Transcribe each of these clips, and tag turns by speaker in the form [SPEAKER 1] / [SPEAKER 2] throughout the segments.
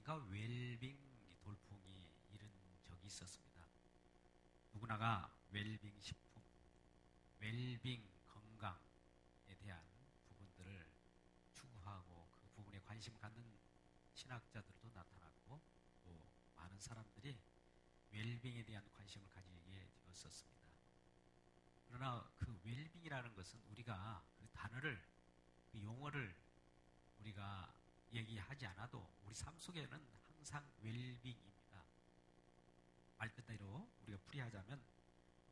[SPEAKER 1] 보니까 웰빙 돌풍이 이런 적이 있었습니다. 누구나가 웰빙 식품, 웰빙 건강에 대한 부분들을 추구하고 그 부분에 관심 갖는 신학자들도 나타났고 또 많은 사람들이 웰빙에 대한 관심을 가지게 되었었습니다. 그러나 그 웰빙이라는 것은 우리가 그 단어를, 그 용어를 우리가 얘기하지 않아도 우리 삶 속에는 항상 웰빙입니다. 말뜻대로 우리가 풀이하자면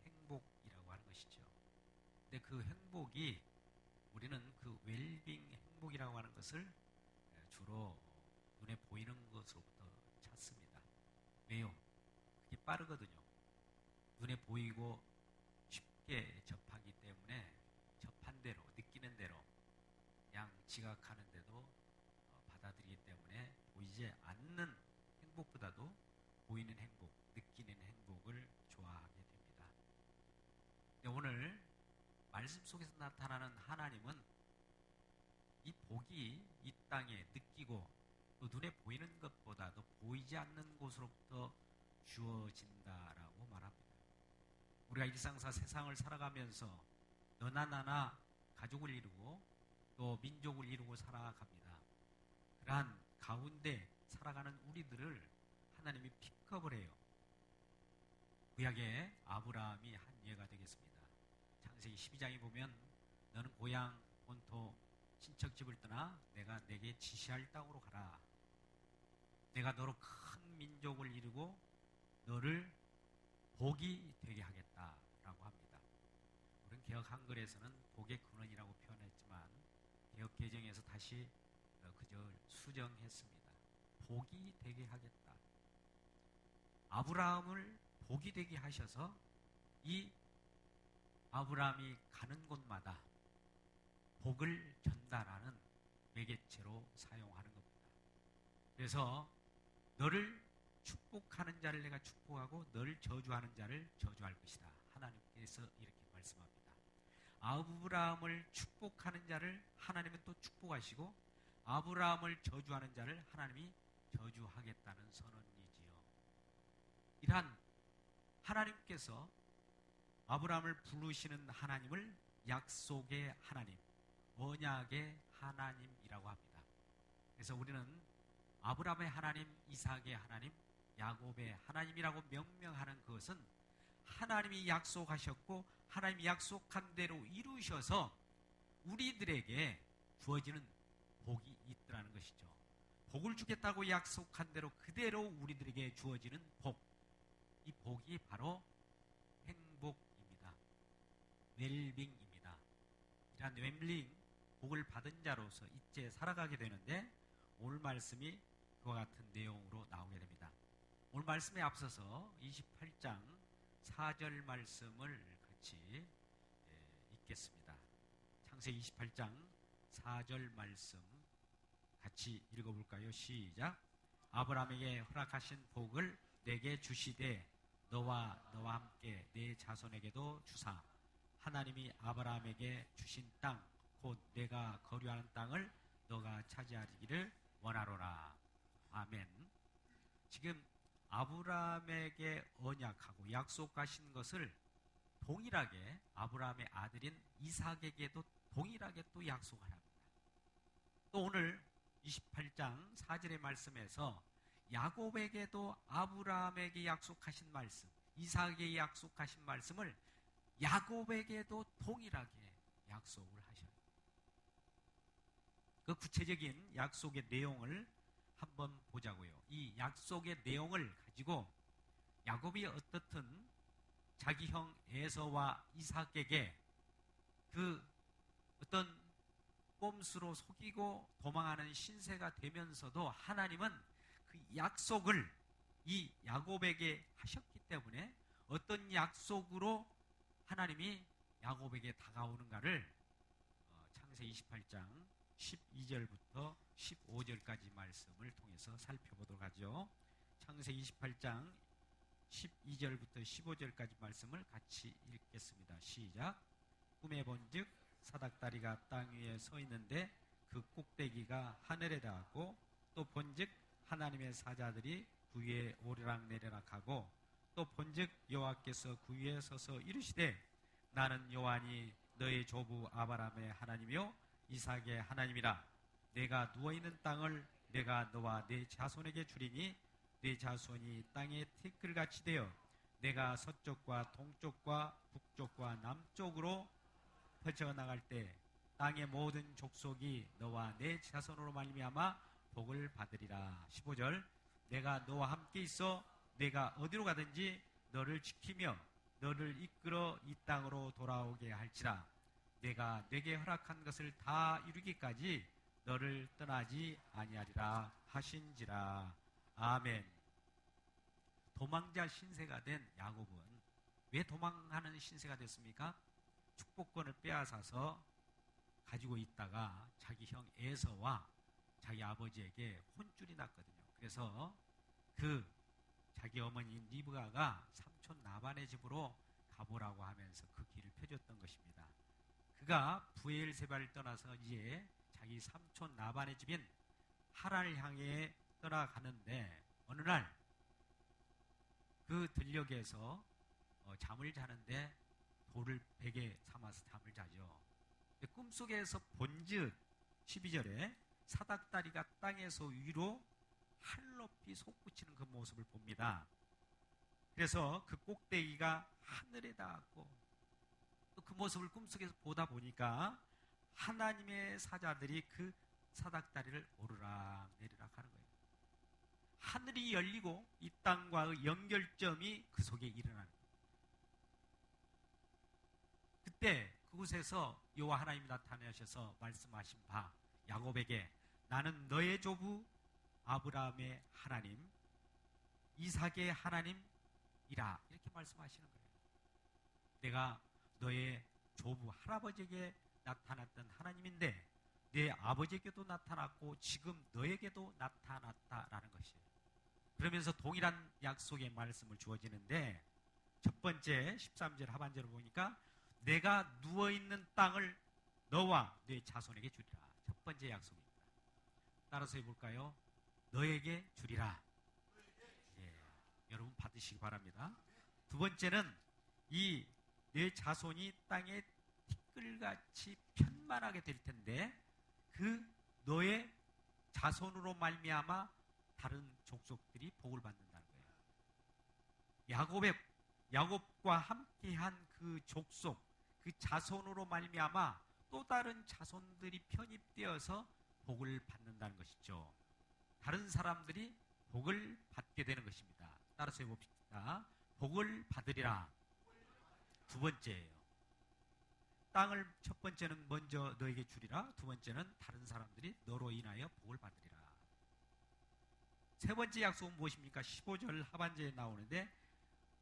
[SPEAKER 1] 행복이라고 하는 것이죠. 근데 그 행복이, 우리는 그 웰빙 행복이라고 하는 것을 주로 눈에 보이는 것으로부터 찾습니다. 왜요? 그게 빠르거든요. 눈에 보이고 쉽게 접하기 때문에 접한 대로, 느끼는 대로 그냥 지각하는데도 받아들이기 때문에 보이지 않는 행복보다도 보이는 행복, 느끼는 행복을 좋아하게 됩니다. 오늘 말씀 속에서 나타나는 하나님은 이 복이 이 땅에 느끼고 또 눈에 보이는 것보다도 보이지 않는 곳으로부터 주어진다라고 말합니다. 우리가 일상사 세상을 살아가면서 너나 나나 가족을 이루고 또 민족을 이루고 살아갑니다. 그러한 가운데 살아가는 우리들을 하나님이 픽업을 해요. 구약의 아브라함이 한 예가 되겠습니다. 창세기 12장에 보면 너는 고향 본토 친척집을 떠나 내가 내게 지시할 땅으로 가라. 내가 너로 큰 민족을 이루고 너를 복이 되게 하겠다라고 합니다. 우리는 개혁 한글에서는 복의 근원이라고 표현했지만 개혁 개정에서 다시 그저 수정했습니다. 복이 되게 하겠다. 아브라함을 복이 되게 하셔서 이 아브라함이 가는 곳마다 복을 전달하는 매개체로 사용하는 겁니다. 그래서 너를 축복하는 자를 내가 축복하고 너를 저주하는 자를 저주할 것이다. 하나님께서 이렇게 말씀합니다. 아브라함을 축복하는 자를 하나님은 또 축복하시고 아브라함을 저주하는 자를 하나님이 저주하겠다는 선언이지요. 이러한 하나님께서 아브라함을 부르시는 하나님을 약속의 하나님, 언약의 하나님이라고 합니다. 그래서 우리는 아브라함의 하나님, 이삭의 하나님, 야곱의 하나님이라고 명명하는 그것은 하나님이 약속하셨고 하나님이 약속한 대로 이루셔서 우리들에게 주어지는 복이 있더라는 것이죠. 복을 주겠다고 약속한 대로 그대로 우리들에게 주어지는 복, 이 복이 바로 행복입니다. 웰빙입니다. 이러한 웰빙, 복을 받은 자로서 이제 살아가게 되는데 오늘 말씀이 그와 같은 내용으로 나오게 됩니다. 오늘 말씀에 앞서서 28장 4절 말씀을 같이 읽겠습니다. 창세기 28장 4절 말씀 같이 읽어볼까요? 시작. 아브라함에게 허락하신 복을 내게 주시되 너와 너와 함께 내 자손에게도 주사 하나님이 아브라함에게 주신 땅 곧 내가 거류하는 땅을 너가 차지하기를 원하노라. 아멘. 지금 아브라함에게 언약하고 약속하신 것을 동일하게 아브라함의 아들인 이삭에게도 동일하게 또 약속을 합니다. 또 오늘 28장 4절의 말씀에서 야곱에게도 아브라함에게 약속하신 말씀, 이삭에게 약속하신 말씀을 야곱에게도 동일하게 약속을 하셔요. 그 구체적인 약속의 내용을 한번 보자고요. 이 약속의 내용을 가지고 야곱이 어떻든 자기 형 에서와 이삭에게 그 어떤 꼼수로 속이고 도망하는 신세가 되면서도 하나님은 그 약속을 이 야곱에게 하셨기 때문에 어떤 약속으로 하나님이 야곱에게 다가오는가를 창세기 28장 12절부터 15절까지 말씀을 통해서 살펴보도록 하죠. 창세기 28장 12절부터 15절까지 말씀을 같이 읽겠습니다. 시작. 꿈에 본즉 사닥다리가 땅 위에 서 있는데 그 꼭대기가 하늘에 닿았고 또 본즉 하나님의 사자들이 그 위에 오르락내리락하고 또 본즉 여호와께서 그 위에 서서 이르시되 나는 여호와니 너의 조부 아브라함의 하나님이요 이삭의 하나님이라. 내가 누워있는 땅을 내가 너와 네 자손에게 주리니 네 자손이 땅의 티끌같이 되어 내가 서쪽과 동쪽과 북쪽과 남쪽으로 퍼져나갈 때 땅의 모든 족속이 너와 내 자손으로 말미암아 복을 받으리라. 15절 내가 너와 함께 있어 내가 어디로 가든지 너를 지키며 너를 이끌어 이 땅으로 돌아오게 할지라. 내가 네게 허락한 것을 다 이루기까지 너를 떠나지 아니하리라 하신지라. 아멘. 도망자 신세가 된 야곱은 왜 도망하는 신세가 됐습니까? 축복권을 빼앗아서 가지고 있다가 자기 형 에서와 자기 아버지에게 혼쭐이 났거든요. 그래서 자기 어머니인 리브가가 삼촌 라반의 집으로 가보라고 하면서 그 길을 펴줬던 것입니다. 그가 브엘세바를 떠나서 이제 자기 삼촌 라반의 집인 하란을 향해 떠나가는데 어느 날 그 들녘에서 잠을 자는데 돌을 베개 삼아서 잠을 자죠. 꿈속에서 본즉 12절에 사닥다리가 땅에서 위로 하늘 높이 솟구치는 그 모습을 봅니다. 그래서 그 꼭대기가 하늘에 닿았고 또 그 모습을 꿈속에서 보다 보니까 하나님의 사자들이 그 사닥다리를 오르락 내리락 하는 거예요. 하늘이 열리고 이 땅과의 연결점이 그 속에 일어나는 거예요. 그때 그곳에서 여호와 하나님이 나타나셔서 말씀하신 바 야곱에게 나는 너의 조부 아브라함의 하나님 이삭의 하나님이라 이렇게 말씀하시는 거예요. 내가 너의 조부 할아버지에게 나타났던 하나님인데 내 아버지에게도 나타났고 지금 너에게도 나타났다라는 것이에요. 그러면서 동일한 약속의 말씀을 주어지는데 첫 번째 13절 하반절을 보니까 내가 누워있는 땅을 너와 네 자손에게 주리라. 첫 번째 약속입니다. 따라서 해볼까요? 너에게 주리라. 예, 여러분 받으시기 바랍니다. 두 번째는 이 네 자손이 땅에 티끌같이 편만하게 될 텐데 그 너의 자손으로 말미암아 다른 족속들이 복을 받는다는 거예요. 야곱과 함께한 그 족속, 그 자손으로 말미암아 또 다른 자손들이 편입되어서 복을 받는다는 것이죠. 다른 사람들이 복을 받게 되는 것입니다. 따라서 해봅시다. 복을 받으리라. 두 번째예요. 땅을 첫 번째는 먼저 너에게 주리라. 두 번째는 다른 사람들이 너로 인하여 복을 받으리라. 세 번째 약속은 무엇입니까? 15절 하반절에 나오는데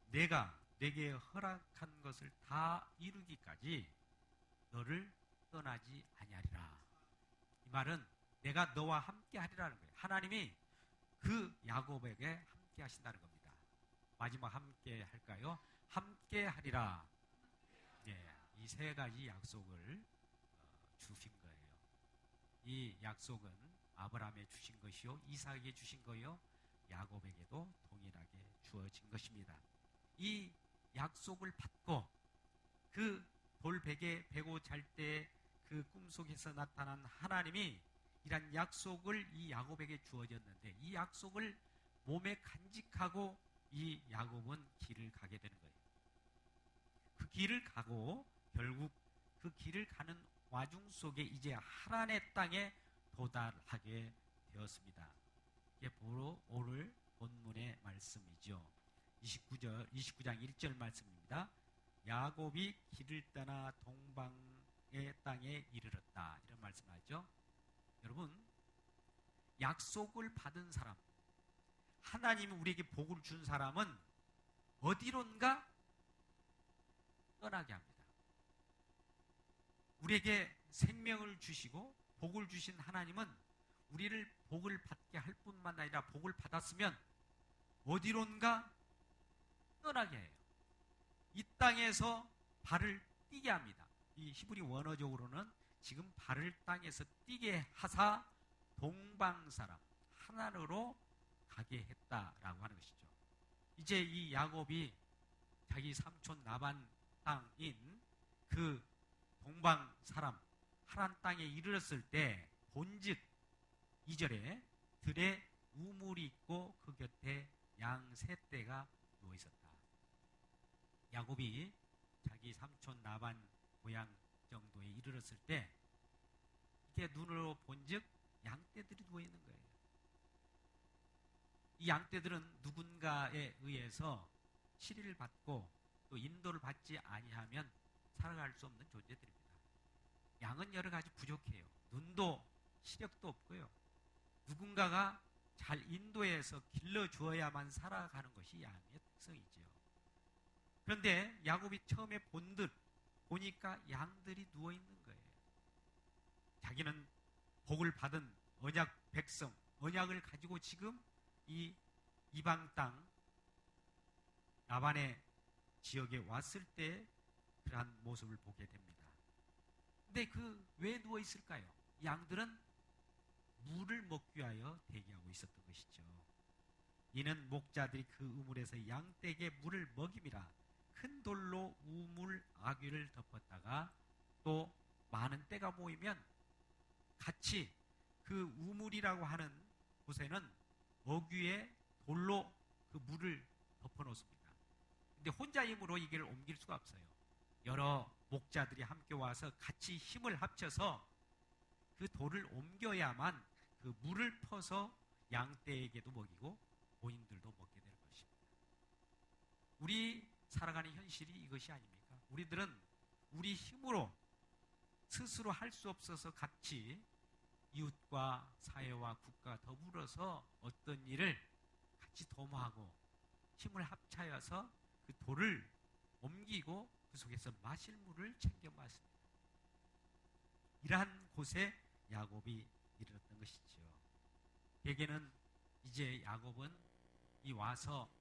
[SPEAKER 1] 내가 내게 허락한 것을 다 이루기까지 너를 떠나지 아니하리라. 이 말은 내가 너와 함께 하리라는 거예요. 하나님이 그 야곱에게 함께 하신다는 겁니다. 마지막 함께 할까요? 함께 하리라. 예, 이 세 가지 약속을 주신 거예요. 이 약속은 아브라함에 주신 것이요 이삭에게 주신 거요 야곱에게도 동일하게 주어진 것입니다. 이 약속을 받고 그 돌베개 베고 잘 때 그 꿈속에서 나타난 하나님이 이란 약속을 이 야곱에게 주어졌는데 이 약속을 몸에 간직하고 이 야곱은 길을 가게 되는 거예요. 그 길을 가고 결국 그 길을 가는 와중 속에 이제 하란의 땅에 도달하게 되었습니다. 이게 바로 오늘 본문의 말씀이죠. 29장 1절 말씀입니다. 야곱이 길을 떠나 동방의 땅에 이르렀다. 이런 말씀을 하죠. 여러분, 약속을 받은 사람, 하나님이 우리에게 복을 준 사람은 어디론가 떠나게 합니다. 우리에게 생명을 주시고 복을 주신 하나님은 우리를 복을 받게 할 뿐만 아니라 복을 받았으면 어디론가 떠나게 해요. 이 땅에서 발을 띄게 합니다. 이 히브리 원어적으로는 지금 발을 땅에서 띄게 하사 동방 사람, 하나로 가게 했다라고 하는 것이죠. 이제 이 야곱이 자기 삼촌 라반 땅인 그 동방 사람 하란 땅에 이르렀을 때 본즉 2절에 들에 우물이 있고 그 곁에 양 세 떼가 누워 있었다. 야곱이 자기 삼촌 라반 고향 정도에 이르렀을 때 이게 눈으로 본즉 양떼들이 누워 있는 거예요. 이 양떼들은 누군가에 의해서 치리를 받고 또 인도를 받지 아니하면 살아갈 수 없는 존재들입니다. 양은 여러 가지 부족해요. 눈도 시력도 없고요. 누군가가 잘 인도해서 길러주어야만 살아가는 것이 양의 특성이지요. 그런데 야곱이 처음에 본 듯 보니까 양들이 누워있는 거예요. 자기는 복을 받은 언약 백성, 언약을 가지고 지금 이 이방 땅 라반의 지역에 왔을 때 그러한 모습을 보게 됩니다. 근데 왜 누워 있을까요? 양들은 물을 먹기 위하여 대기하고 있었던 것이죠. 이는 목자들이 그 우물에서 양떼에게 물을 먹임이라 큰 돌로 우물 아귀를 덮었다가 또 많은 떼가 모이면 같이 그 우물이라고 하는 곳에는 어귀에 돌로 그 물을 덮어 놓습니다. 근데 혼자 힘으로 이걸 옮길 수가 없어요. 여러 목자들이 함께 와서 같이 힘을 합쳐서 그 돌을 옮겨야만 그 물을 퍼서 양떼에게도 먹이고 본인들도 먹게 되는 것입니다. 우리 살아가는 현실이 이것이 아닙니까? 우리들은 우리 힘으로 스스로 할 수 없어서 같이 이웃과 사회와 국가 더불어서 어떤 일을 같이 도모하고 힘을 합쳐서 그 돌을 옮기고 그 속에서 마실 물을 챙겨 마십니다. 이러한 곳에 야곱이 이르렀던 것이죠. 대개는 이제 야곱은 이 와서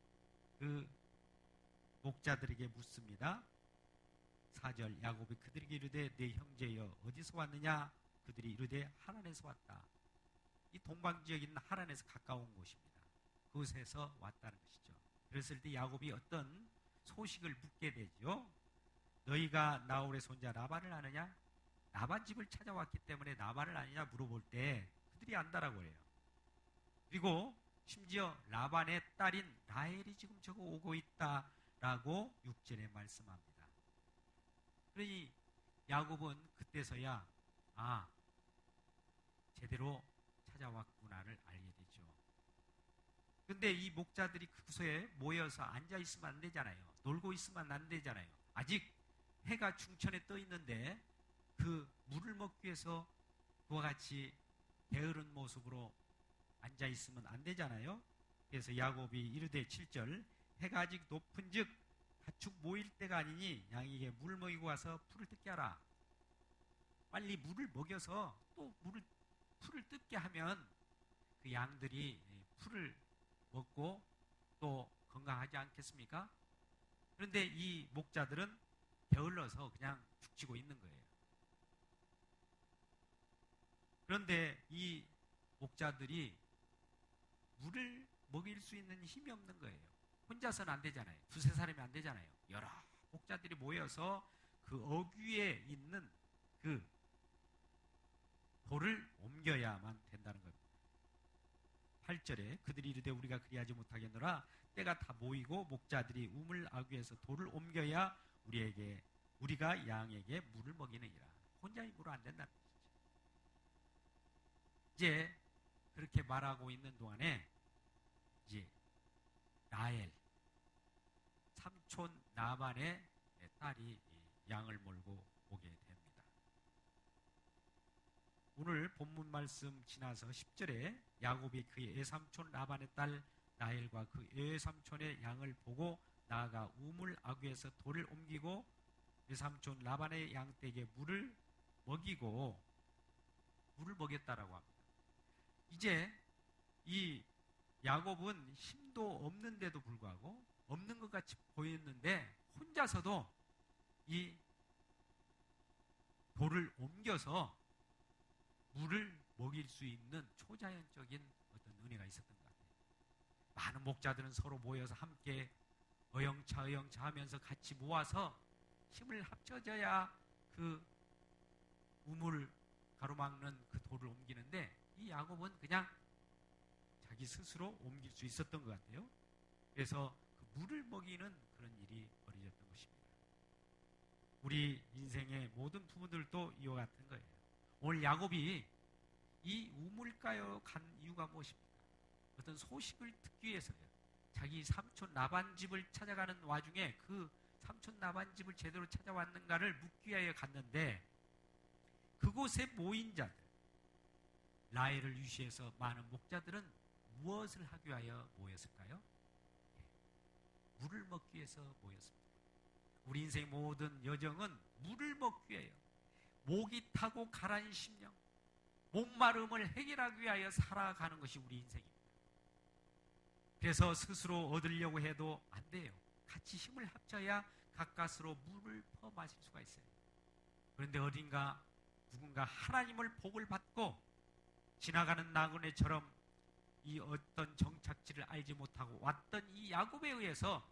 [SPEAKER 1] 그 목자들에게 묻습니다. 4절 야곱이 그들에게 이르되 내 형제여 어디서 왔느냐? 그들이 이르되 하란에서 왔다. 이 동방지역에 있는 하란에서 가까운 곳입니다. 그곳에서 왔다는 것이죠. 그랬을 때 야곱이 어떤 소식을 묻게 되죠. 너희가 나홀의 손자 라반을 아느냐? 라반 집을 찾아왔기 때문에 라반을 아느냐 물어볼 때 그들이 안다라고 해요. 그리고 심지어 라반의 딸인 라헬이 지금 저거 오고 있다라고 6절에 말씀합니다. 그러니 야곱은 그때서야 제대로 찾아왔구나를 알게 되죠. 그런데 이 목자들이 그곳에 모여서 앉아있으면 안 되잖아요. 놀고 있으면 안 되잖아요. 아직 해가 중천에 떠 있는데 그 물을 먹기 위해서 그와 같이 게으른 모습으로 앉아있으면 안 되잖아요. 그래서 야곱이 이르되 7절 해가 아직 높은즉 가축 모일 때가 아니니 양에게 물 먹이고 와서 풀을 뜯게 하라. 빨리 물을 먹여서 또 풀을 뜯게 하면 그 양들이 풀을 먹고 또 건강하지 않겠습니까? 그런데 이 목자들은 게을러서 그냥 죽치고 있는 거예요. 그런데 이 목자들이 물을 먹일 수 있는 힘이 없는 거예요. 혼자서는 안 되잖아요. 두세 사람이 안 되잖아요. 여러 목자들이 모여서 그 어귀에 있는 그 돌을 옮겨야만 된다는 겁니다. 8절에 그들이 이르되 우리가 그리하지 못하겠노라 때가 다 모이고 목자들이 우물 아귀에서 돌을 옮겨야 우리가 양에게 물을 먹이느니라. 혼자 힘으로 안 된다는 것이죠. 이제 그렇게 말하고 있는 동안에 이제 라헬 삼촌 라반의 딸이 양을 몰고 오게 됩니다. 오늘 본문 말씀 지나서 10절에 야곱이 그의 외삼촌 라반의 딸 라헬과 그 외삼촌의 양을 보고 나아가 우물 아귀에서 돌을 옮기고 외삼촌 라반의 양떼에게 물을 먹였다라고 합니다. 이제 이 야곱은 힘도 없는데도 불구하고 없는 것 같이 보였는데 혼자서도 이 돌을 옮겨서 물을 먹일 수 있는 초자연적인 어떤 은혜가 있었던 것 같아요. 목자들은 서로 모여서 함께 어영차 하면서 같이 모아서 힘을 합쳐져야 그 우물 가로막는 그 돌을 옮기는데, 이 야곱은 그냥 자기 스스로 옮길 수 있었던 것 같아요. 그래서 그 물을 먹이는 그런 일이 벌어졌던 것입니다. 우리 인생의 모든 부분들도 이와 같은 거예요. 오늘 야곱이 이 우물가에 간 이유가 무엇입니까? 어떤 소식을 듣기 위해서요. 자기 삼촌 라반 집을 찾아가는 와중에 그 삼촌 라반 집을 제대로 찾아왔는가를 묻기 위하여 갔는데, 그곳에 모인 자들, 라헬을 유시해서 많은 목자들은 무엇을 하기 위하여 모였을까요? 물을 먹기 위해서 모였습니다. 우리 인생의 모든 여정은 물을 먹기 위하여, 목이 타고 가라앉은 심령, 목마름을 해결하기 위하여 살아가는 것이 우리 인생입니다. 그래서 스스로 얻으려고 해도 안 돼요. 같이 힘을 합쳐야 가까스로 물을 퍼 마실 수가 있어요. 그런데 어딘가 누군가 하나님을 복을 받고 지나가는 나그네처럼 이 어떤 정착지를 알지 못하고 왔던 이 야곱에 의해서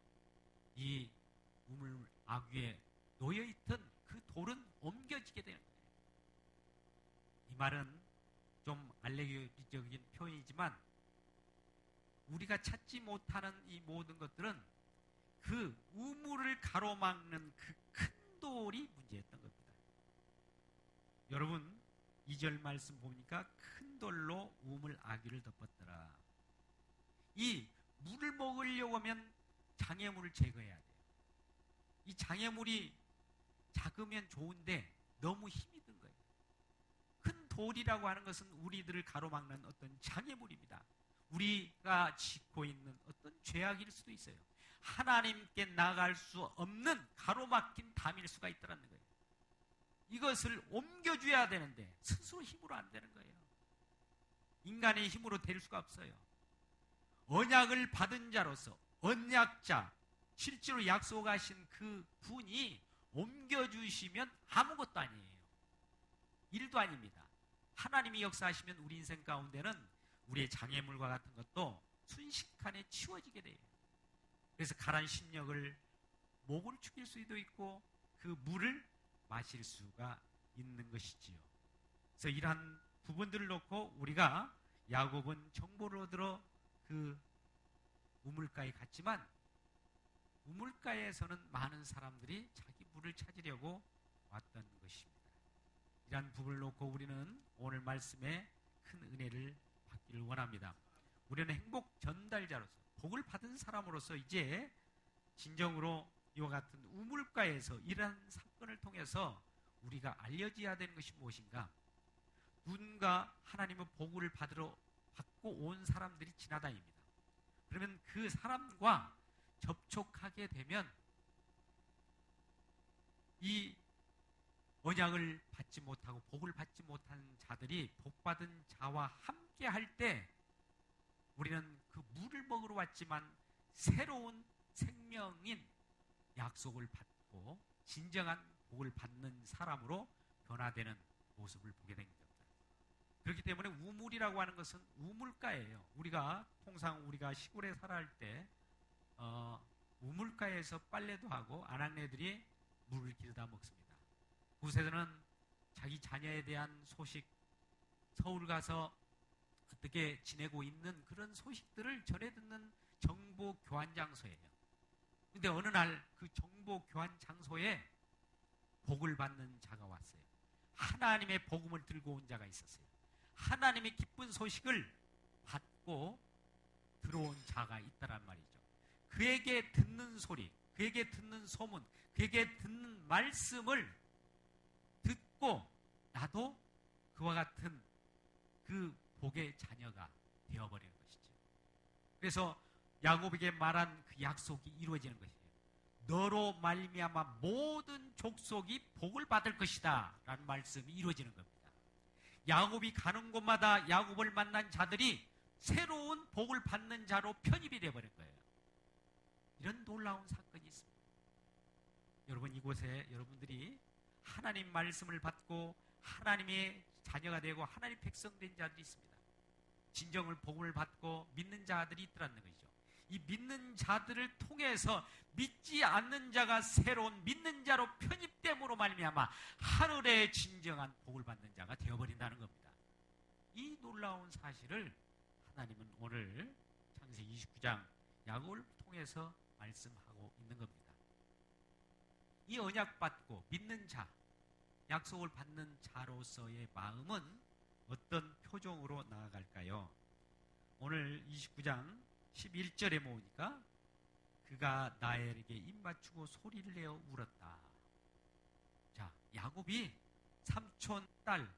[SPEAKER 1] 이 우물 아귀에 놓여있던 그 돌은 옮겨지게 되는 거예요. 이 말은 좀 알레고리적인 표현이지만, 우리가 찾지 못하는 이 모든 것들은 그 우물을 가로막는 그 큰 돌이 문제였던 겁니다. 여러분, 2절 말씀 보니까 큰 돌로 우물 아귀를 덮었더라. 이 물을 먹으려고 하면 장애물을 제거해야 돼요. 이 장애물이 작으면 좋은데 너무 힘이 든 거예요. 큰 돌이라고 하는 것은 우리들을 가로막는 어떤 장애물입니다. 우리가 짓고 있는 어떤 죄악일 수도 있어요. 하나님께 나갈 수 없는 가로막힌 담일 수가 있다는 거예요. 이것을 옮겨줘야 되는데 스스로 힘으로 안 되는 거예요. 인간의 힘으로 될 수가 없어요. 언약을 받은 자로서, 언약자, 실제로 약속하신 그 분이 옮겨주시면 아무것도 아니에요. 일도 아닙니다. 하나님이 역사하시면 우리 인생 가운데는 우리의 장애물과 같은 것도 순식간에 치워지게 돼요. 그래서 가란 심령을, 목을 죽일 수도 있고 그 물을 마실 수가 있는 것이지요. 그래서 이러한 부분들을 놓고 우리가 야곱은 정보를 얻으러 그 우물가에 갔지만, 우물가에서는 많은 사람들이 자기 물을 찾으려고 왔던 것입니다. 이러한 부분을 놓고 우리는 오늘 말씀에 큰 은혜를 받기를 원합니다. 우리는 행복 전달자로서, 복을 받은 사람으로서 이제 진정으로 이와 같은 우물가에서 이러한 사건을 통해서 우리가 알려져야 되는 것이 무엇인가? 누군가 하나님의 복을 받고 온 사람들이 지나다닙니다. 그러면 그 사람과 접촉하게 되면 이 언약을 받지 못하고 복을 받지 못한 자들이 복받은 자와 함께 할 때 우리는 그 물을 먹으러 왔지만 새로운 생명인 약속을 받고 진정한 복을 받는 사람으로 변화되는 모습을 보게 된 겁니다. 그렇기 때문에 우물이라고 하는 것은 우물가예요. 통상 우리가 시골에 살아갈 때 우물가에서 빨래도 하고 아낙네들이 물을 길다 먹습니다. 그곳에서는 자기 자녀에 대한 소식, 서울 가서 어떻게 지내고 있는 그런 소식들을 전해 듣는 정보 교환 장소예요. 그런데 어느 날 그 정보 교환 장소에 복을 받는 자가 왔어요. 하나님의 복음을 들고 온 자가 있었어요. 하나님의 기쁜 소식을 받고 들어온 자가 있다란 말이죠. 그에게 듣는 소리, 그에게 듣는 소문, 그에게 듣는 말씀을 듣고 나도 그와 같은 그 복의 자녀가 되어버리는 것이죠. 그래서 야곱에게 말한 그 약속이 이루어지는 것이에요. 너로 말미암아 모든 족속이 복을 받을 것이다 라는 말씀이 이루어지는 겁니다. 야곱이 가는 곳마다 야곱을 만난 자들이 새로운 복을 받는 자로 편입이 되어버린 거예요. 이런 놀라운 사건이 있습니다. 여러분, 이곳에 여러분들이 하나님 말씀을 받고 하나님의 자녀가 되고 하나님 백성된 자들이 있습니다. 진정을 복음을 받고 믿는 자들이 있더라는 것이죠. 이 믿는 자들을 통해서 믿지 않는 자가 새로운 믿는 자로 편입됨으로 말미암아 하늘의 진정한 복을 받는 자가 되어버린다는 겁니다. 이 놀라운 사실을 하나님은 오늘 창세기 29장 야곱을 통해서 말씀하고 있는 겁니다. 이 언약받고 믿는 자, 약속을 받는 자로서의 마음은 어떤 표정으로 나아갈까요? 오늘 29장 11절에 모으니까 그가 나엘에게 입맞추고 소리를 내어 울었다. 자, 야곱이 삼촌 딸을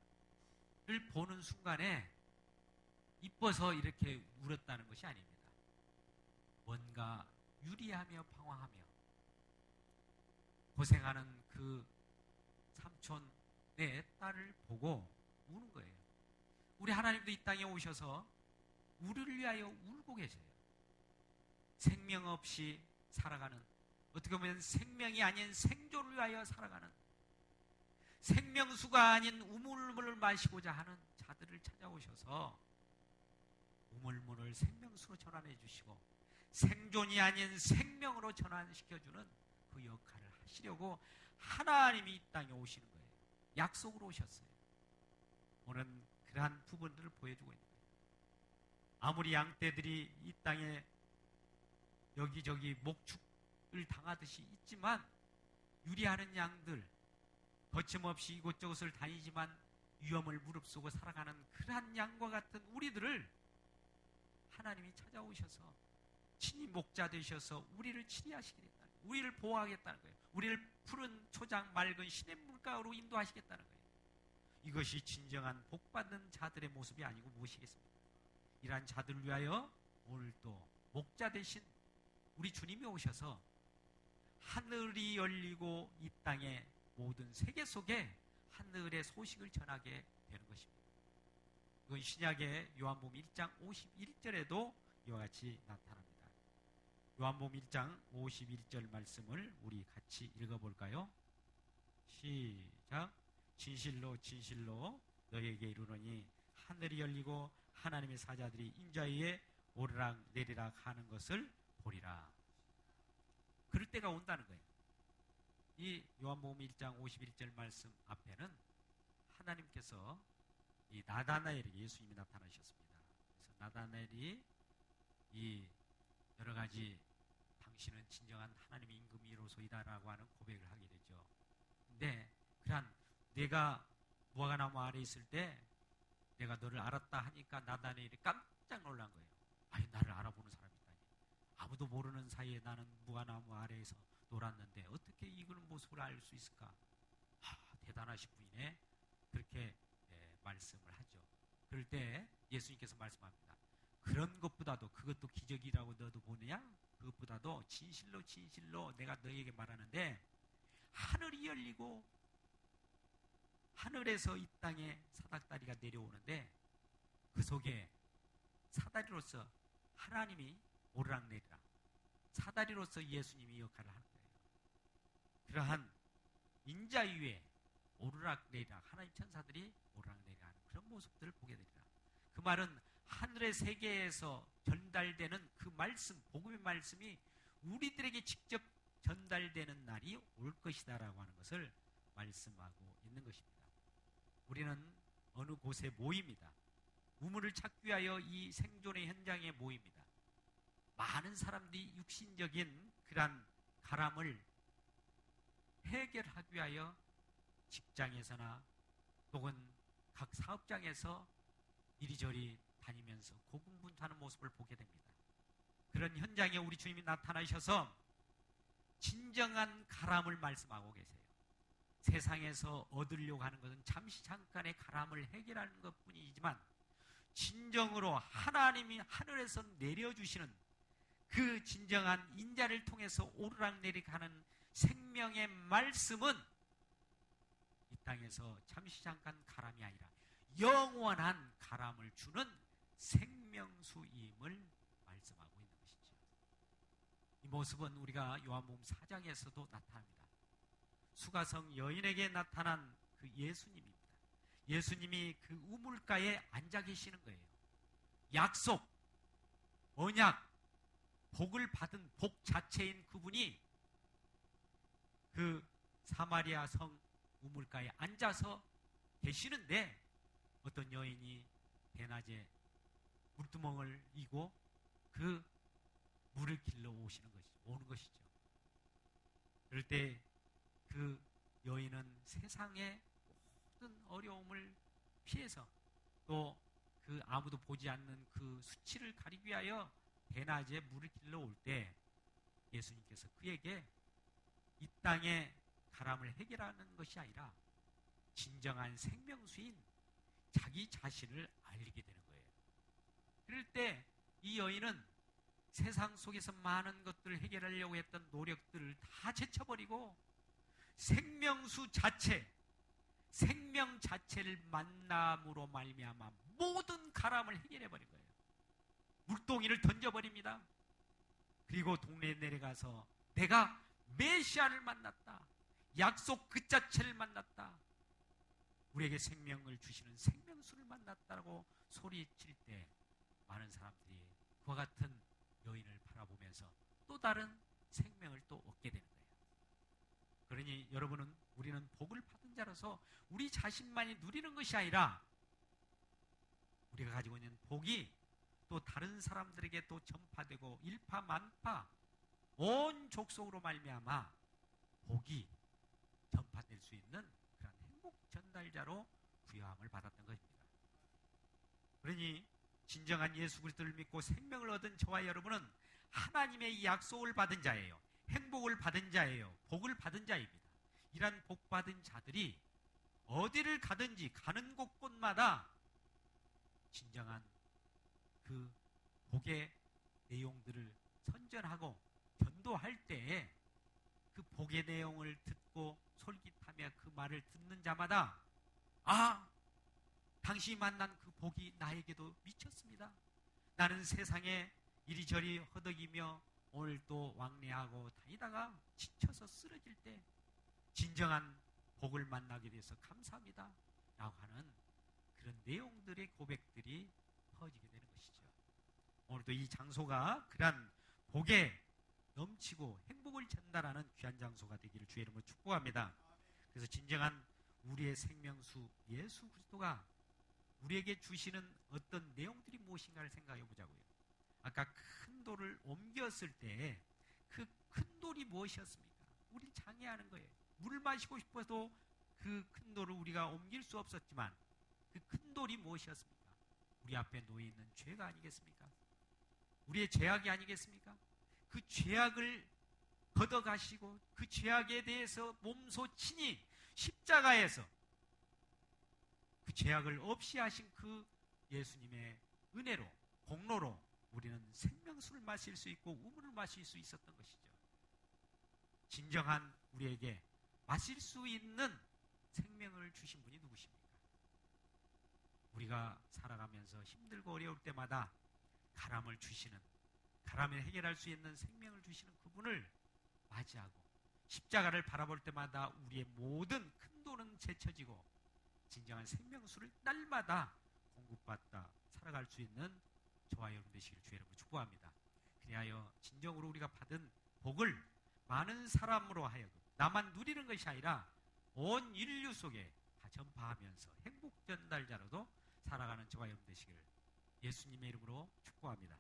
[SPEAKER 1] 보는 순간에 이뻐서 이렇게 울었다는 것이 아닙니다. 뭔가 유리하며 방황하며 고생하는 그 삼촌의 딸을 보고 우는 거예요. 우리 하나님도 이 땅에 오셔서 우리를 위하여 울고 계세요. 생명 없이 살아가는, 어떻게 보면 생명이 아닌 생존을 위하여 살아가는, 생명수가 아닌 우물물을 마시고자 하는 자들을 찾아오셔서 우물물을 생명수로 전환해 주시고 생존이 아닌 생명으로 전환시켜주는 그 역할을 하시려고 하나님이 이 땅에 오시는 거예요. 약속으로 오셨어요. 오늘은 그러한 부분들을 보여주고 있는 거예요. 아무리 양떼들이 이 땅에 여기저기 목축을 당하듯이 있지만 유리하는 양들, 거침없이 이곳저곳을 다니지만 위험을 무릅쓰고 살아가는 그러한 양과 같은 우리들을 하나님이 찾아오셔서 친히 목자 되셔서 우리를 치리하시겠다는 거예요. 우리를 보호하겠다는 거예요. 우리를 푸른 초장 맑은 시냇물가로 인도하시겠다는 거예요. 이것이 진정한 복받는 자들의 모습이 아니고 무엇이겠습니까? 이러한 자들을 위하여 오늘 또 목자 되신 우리 주님이 오셔서 하늘이 열리고 이 땅의 모든 세계 속에 하늘의 소식을 전하게 되는 것입니다. 이건 신약의 요한복음 1장 51절에도 이와 같이 나타납니다. 요한복음 1장 51절 말씀을 우리 같이 읽어볼까요? 시작. 진실로 진실로 너희에게 이르노니 하늘이 열리고 하나님의 사자들이 인자 위에 오르락 내리락 하는 것을 보리라. 그럴 때가 온다는 거예요. 이 요한복음 1장 51절 말씀 앞에는 하나님께서 이 나다나엘에게 예수님이 나타나셨습니다. 그래서 나다나엘이 이 여러 가지 당신은 진정한 하나님의 임금이로소이다라고 하는 고백을 하게 되죠. 근데 그런 내가 무화과나무 아래에 있을 때 내가 너를 알았다 하니까 나다나엘이 깜짝 놀란 거예요. 아니, 나를 알아보는 사람이 있다니. 아무도 모르는 사이에 나는 무화과나무 아래에서 놀았는데 어떻게 이그런 모습을 알 수 있을까? 대단하신 분이네. 그렇게 말씀을 하죠. 그럴 때 예수님께서 말씀합니다. 그런 것보다도, 그것도 기적이라고 너도 보느냐? 그것보다도 진실로 진실로 내가 너에게 말하는데 하늘이 열리고 하늘에서 이 땅에 사닥다리가 내려오는데 그 속에 사다리로서 하나님이 오르락내리락, 사다리로서 예수님이 역할을 하는 거예요. 그러한 인자 위에 오르락내리락, 하나님 천사들이 오르락내리락 하는 그런 모습들을 보게 되리라. 그 말은 하늘의 세계에서 전달되는 그 말씀, 복음의 말씀이 우리들에게 직접 전달되는 날이 올 것이다라고 하는 것을 말씀하고 있는 것입니다. 우리는 어느 곳에 모입니다. 우물을 찾기 위하여 이 생존의 현장에 모입니다. 많은 사람들이 육신적인 그런 가람을 해결하기 위하여 직장에서나 혹은 각 사업장에서 이리저리 다니면서 고군분투하는 모습을 보게 됩니다. 그런 현장에 우리 주님이 나타나셔서 진정한 가람을 말씀하고 계세요. 세상에서 얻으려고 하는 것은 잠시 잠깐의 가람을 해결하는 것뿐이지만 진정으로 하나님이 하늘에서 내려주시는 그 진정한 인자를 통해서 오르락내리락 하는 생명의 말씀은 이 땅에서 잠시 잠깐 가람이 아니라 영원한 가람을 주는 생명수임을 말씀하고 있는 것이죠. 이 모습은 우리가 요한복음 4장에서도 나타납니다. 수가성 여인에게 나타난 그 예수님입니다. 예수님이 그 우물가에 앉아 계시는 거예요. 약속, 언약, 복을 받은 복 자체인 그분이 그 사마리아 성 우물가에 앉아서 계시는데 어떤 여인이 대낮에 물두멍을 이고 그 물을 길러 오는 것이죠. 그럴 때 그 여인은 세상의 모든 어려움을 피해서 또 그 아무도 보지 않는 그 수치를 가리기 위하여 대낮에 물을 길러 올 때 예수님께서 그에게 이 땅의 가람을 해결하는 것이 아니라 진정한 생명수인 자기 자신을 알리게 되는 거예요. 그럴 때 이 여인은 세상 속에서 많은 것들을 해결하려고 했던 노력들을 다 제쳐버리고 생명수 자체, 생명 자체를 만남으로 말미암아 모든 가람을 해결해버린 거예요. 물동이를 던져버립니다. 그리고 동네에 내려가서 내가 메시아를 만났다. 약속 그 자체를 만났다. 우리에게 생명을 주시는 생명수를 만났다고 소리칠 때 많은 사람들이 그와 같은 여인을 바라보면서 또 다른 생명을 또 얻게 되는 거예요. 그러니 여러분은 우리는 복을 받은 자로서 우리 자신만이 누리는 것이 아니라 우리가 가지고 있는 복이 또 다른 사람들에게 또 전파되고 일파만파 온 족속으로 말미암아 복이 전파될 수 있는 그런 행복 전달자로 부여함을 받았던 것입니다. 그러니 진정한 예수 그리스도를 믿고 생명을 얻은 저와 여러분은 하나님의 약속을 받은 자예요. 행복을 받은 자예요. 복을 받은 자입니다. 이러한 복 받은 자들이 어디를 가든지 가는 곳곳마다 진정한 그 복의 내용들을 선전하고 전도할 때에 그 복의 내용을 듣고 솔깃하며 그 말을 듣는 자마다 당신이 만난 그 복이 나에게도 미쳤습니다. 나는 세상에 이리저리 허덕이며 오늘 또 왕래하고 다니다가 지쳐서 쓰러질 때 진정한 복을 만나게 돼서 감사합니다 라고 하는 그런 내용들의 고백들이 퍼지게 되는 것이죠. 오늘도 이 장소가 그런 복에 넘치고 행복을 전달하는 귀한 장소가 되기를 주의 이름으로 축복합니다. 그래서 진정한 우리의 생명수 예수 그리스도가 우리에게 주시는 어떤 내용들이 무엇인가를 생각해 보자고요. 아까 큰 돌을 옮겼을 때 그 큰 돌이 무엇이었습니까? 우리를 장애하는 거예요. 물을 마시고 싶어도 그 큰 돌을 우리가 옮길 수 없었지만 그 큰 돌이 무엇이었습니까? 우리 앞에 놓여 있는 죄가 아니겠습니까? 우리의 죄악이 아니겠습니까? 그 죄악을 걷어가시고 그 죄악에 대해서 몸소 친히 십자가에서 그 죄악을 없이 하신 그 예수님의 은혜로 공로로 우리는 생명수를 마실 수 있고 우물을 마실 수 있었던 것이죠. 진정한 우리에게 마실 수 있는 생명을 주신 분이 누구십니까? 우리가 살아가면서 힘들고 어려울 때마다 가람을 주시는, 가람을 해결할 수 있는 생명을 주시는 그분을 맞이하고 십자가를 바라볼 때마다 우리의 모든 큰 돌은 제쳐지고 진정한 생명수를 날마다 공급받다 살아갈 수 있는 저와 여러분 되시기를 주의 이름으로 축복합니다. 그리하여 진정으로 우리가 받은 복을 많은 사람으로 하여금 나만 누리는 것이 아니라 온 인류 속에 다 전파하면서 행복 전달자로도 살아가는 저와 여러분 되시기를 예수님의 이름으로 축복합니다.